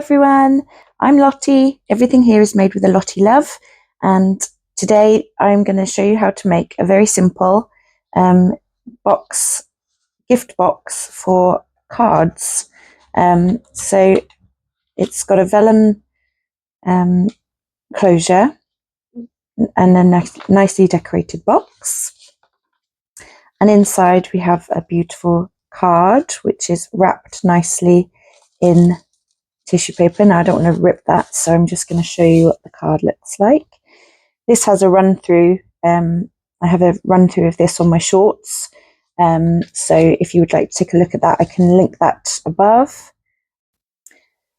everyone, I'm Lottie. Everything here is made with a Lottie Love, and today I'm going to show you how to make a very simple gift box for cards. So it's got a vellum closure and a nicely decorated box, and inside we have a beautiful card which is wrapped nicely in tissue paper. Now I don't want to rip that, so I'm just going to show you what the card looks like. This has a run through. I have a run through of this on my shorts, so if you would like to take a look at that, I can link that above.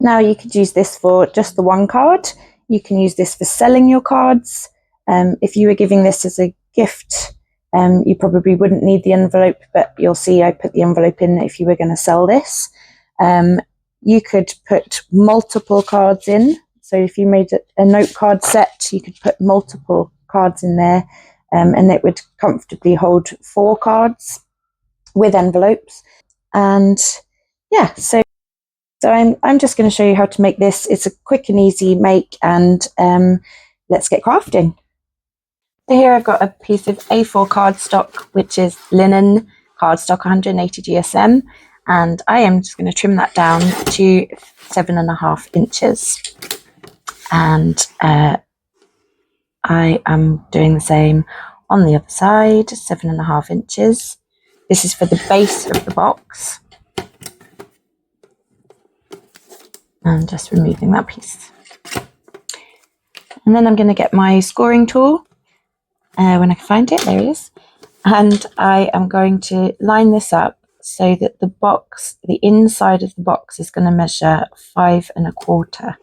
Now you could use this for just the one card. You can use this for selling your cards. If you were giving this as a gift, you probably wouldn't need the envelope, but you'll see I put the envelope in if you were going to sell this. You could put multiple cards in. So if you made a note card set, you could put multiple cards in there, and it would comfortably hold 4 cards with envelopes. And yeah, so I'm just going to show you how to make this. It's a quick and easy make, and let's get crafting. So here I've got a piece of A4 cardstock, which is linen cardstock, 180 GSM. And I am just going to trim that down to 7.5 inches. And I am doing the same on the other side, 7.5 inches. This is for the base of the box. And just removing that piece. And then I'm going to get my scoring tool when I can find it. There it is. And I am going to line this up so that the inside of the box is going to measure 5.25.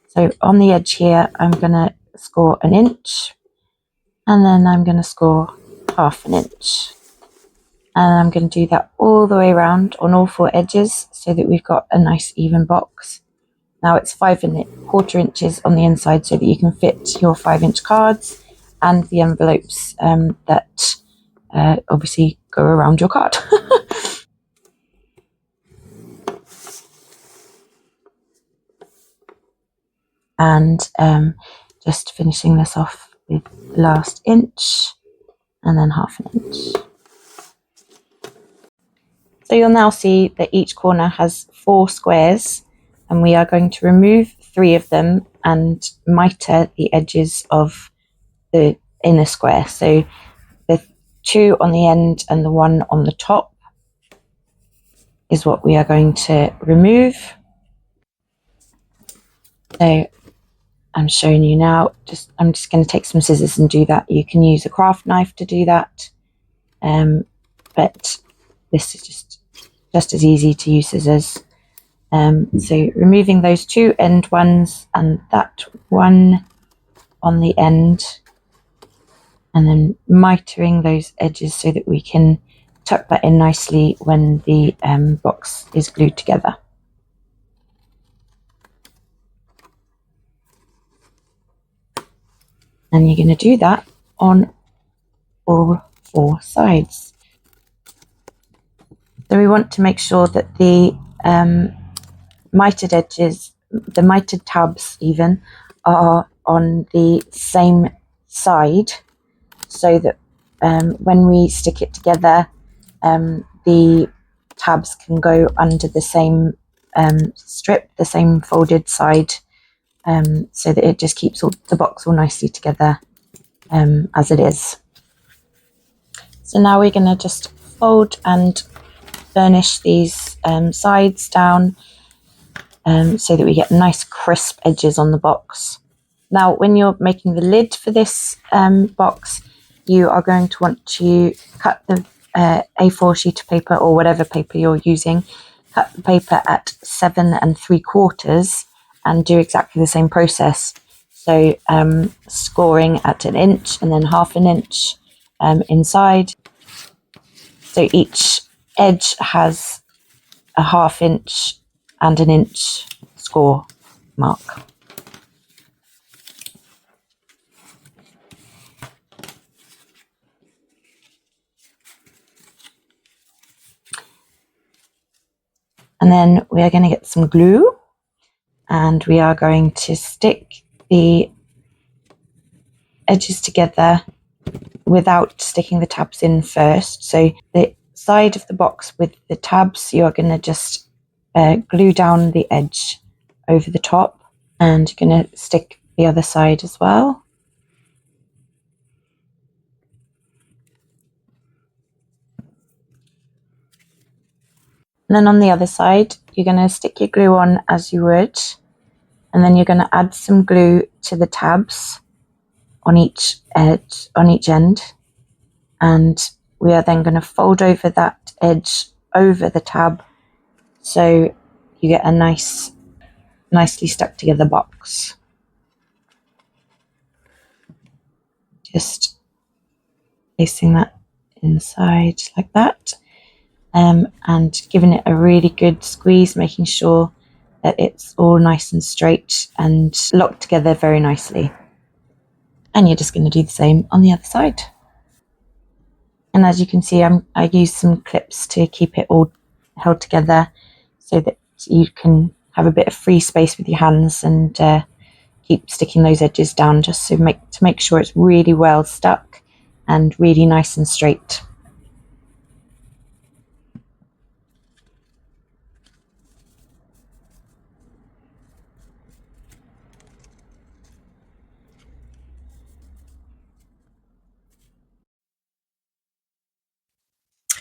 So on the edge here, I'm going to score 1 inch, and then I'm going to score 1/2 inch. And I'm going to do that all the way around on all 4 edges so that we've got a nice even box. Now it's 5.25 inches on the inside so that you can fit your 5-inch cards and the envelopes that obviously go around your card. And just finishing this off with the last inch and then 1/2 inch. So you'll now see that each corner has 4 squares, and we are going to remove 3 of them and miter the edges of the inner square. So the 2 on the end and the 1 on the top is what we are going to remove. So I'm showing you now. I'm just going to take some scissors and do that. You can use a craft knife to do that, but this is just as easy to use scissors. So removing those 2 end ones and that one on the end, and then mitering those edges so that we can tuck that in nicely when the box is glued together. And you're going to do that on all 4 sides. So we want to make sure that the mitered edges, the mitered tabs even, are on the same side, so that when we stick it together, the tabs can go under the same strip, the same folded side, so that it just keeps the box all nicely together as it is. So now we're going to just fold and burnish these sides down so that we get nice crisp edges on the box. Now when you're making the lid for this box, you are going to want to cut the A4 sheet of paper, or whatever paper you're using, cut the paper at 7.75 and do exactly the same process. So scoring at 1 inch and then 1/2 inch inside. So each edge has a 1/2 inch and 1 inch score mark. And then we are going to get some glue, and we are going to stick the edges together without sticking the tabs in first. So the side of the box with the tabs, you're going to just glue down the edge over the top, and you're going to stick the other side as well. And then on the other side, you're going to stick your glue on as you would, and then you're going to add some glue to the tabs on each edge, on each end, and we are then going to fold over that edge over the tab, so you get a nicely stuck together box. Just placing that inside like that, and giving it a really good squeeze, making sure that it's all nice and straight and locked together very nicely. And you're just going to do the same on the other side. And as you can see, I used some clips to keep it all held together so that you can have a bit of free space with your hands and keep sticking those edges down, just to make sure it's really well stuck and really nice and straight.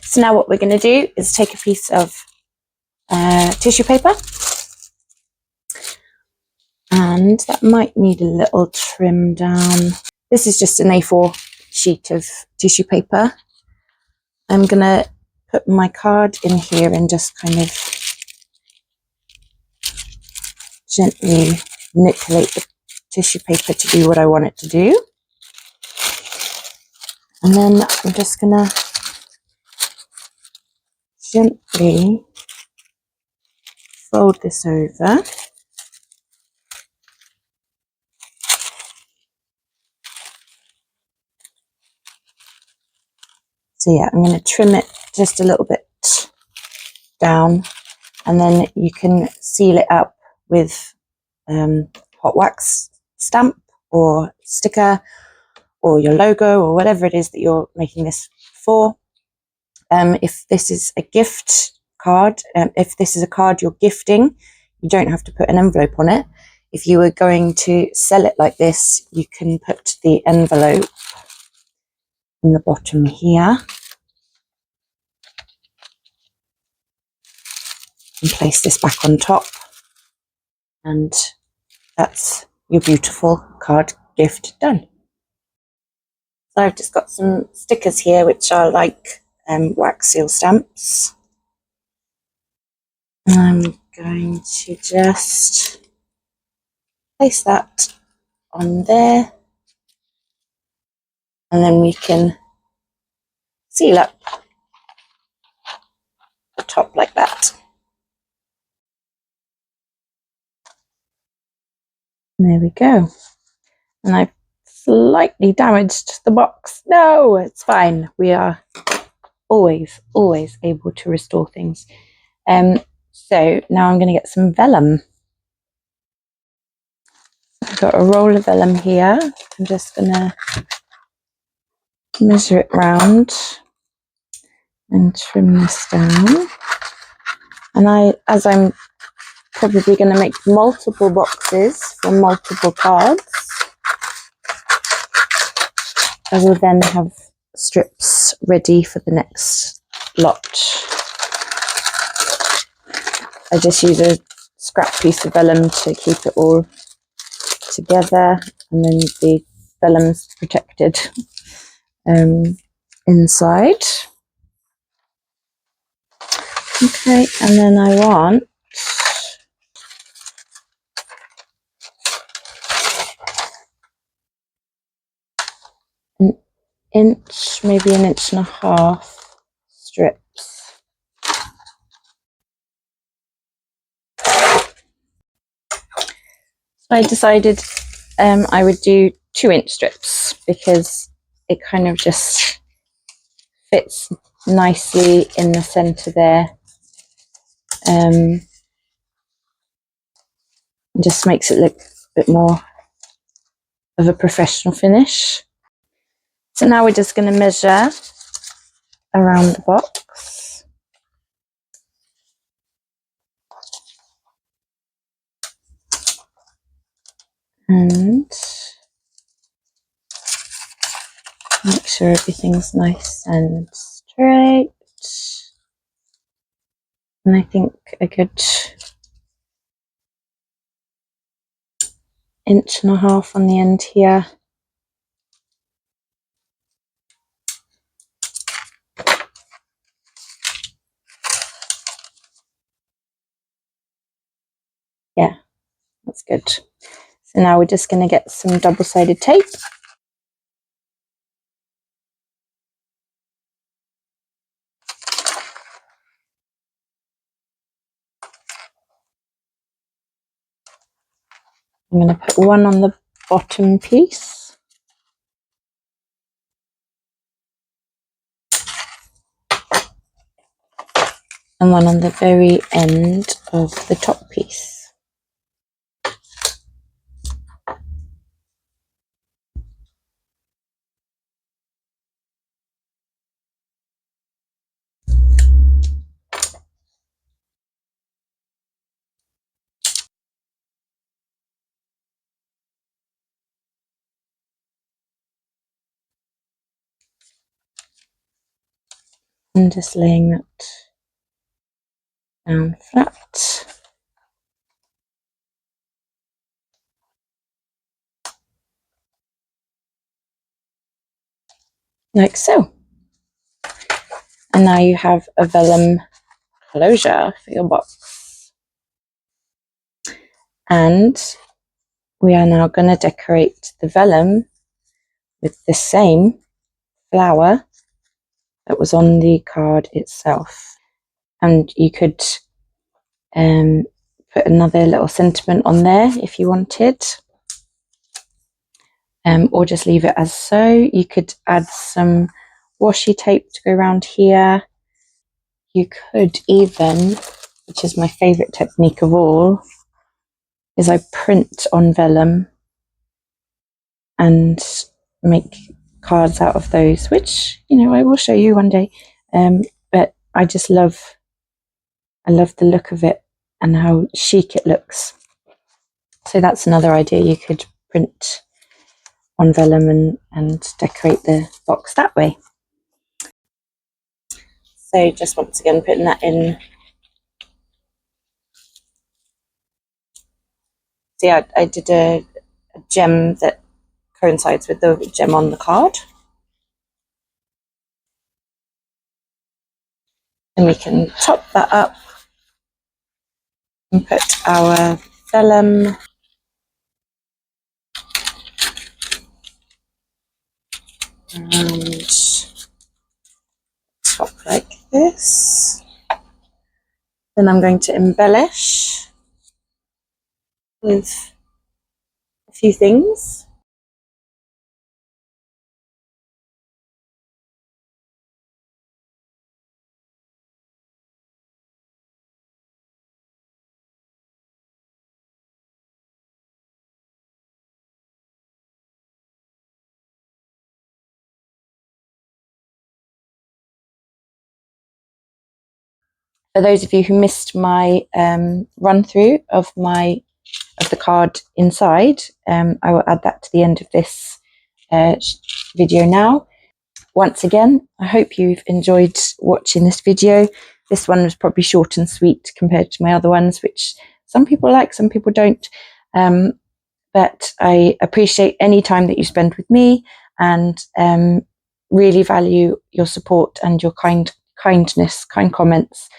So now what we're going to do is take a piece of tissue paper, and that might need a little trim down. This is just an A4 sheet of tissue paper. I'm going to put my card in here and just kind of gently manipulate the tissue paper to do what I want it to do. And then I'm just going to gently fold this over. So yeah, I'm going to trim it just a little bit down, and then you can seal it up with hot wax stamp or sticker or your logo or whatever it is that you're making this for. If this is a gift card, if this is a card you're gifting, you don't have to put an envelope on it. If you were going to sell it like this, you can put the envelope in the bottom here and place this back on top, and that's your beautiful card gift done. So I've just got some stickers here which are like wax seal stamps, and I'm going to just place that on there, and then we can seal up the top like that. And there we go. And I've slightly damaged the box. No, it's fine. We are always able to restore things. So now I'm going to get some vellum. I've got a roll of vellum here. I'm just going to measure it round and trim this down. And as I'm probably going to make multiple boxes for multiple cards, I will then have strips ready for the next lot. I just use a scrap piece of vellum to keep it all together, and then the vellum's protected inside. Okay, and then I want an inch, maybe an inch and a half strips. So I decided I would do 2-inch strips because it kind of just fits nicely in the center there. It just makes it look a bit more of a professional finish. So now we're just going to measure around the box. And make sure everything's nice and straight. And I think a good 1.5 inches on the end here. Yeah, that's good. So now we're just going to get some double-sided tape. I'm going to put one on the bottom piece. And one on the very end of the top piece. And just laying that down flat. Like so. And now you have a vellum closure for your box. And we are now going to decorate the vellum with the same flower that was on the card itself. And you could put another little sentiment on there if you wanted. Or just leave it as so. You could add some washi tape to go around here. You could even, which is my favourite technique of all, is I print on vellum and make cards out of those, which, you know, I will show you one day. But I just love the look of it and how chic it looks. So that's another idea. You could print on vellum and decorate the box that way. So just once again putting that in. So yeah, I did a gem that coincides with the gem on the card. And we can top that up and put our vellum and top like this. Then I'm going to embellish with a few things. For those of you who missed my run through of the card inside, I will add that to the end of this video now. Once again, I hope you've enjoyed watching this video. This one was probably short and sweet compared to my other ones, which some people like, some people don't. But I appreciate any time that you spend with me, and really value your support and your kindness, kind comments.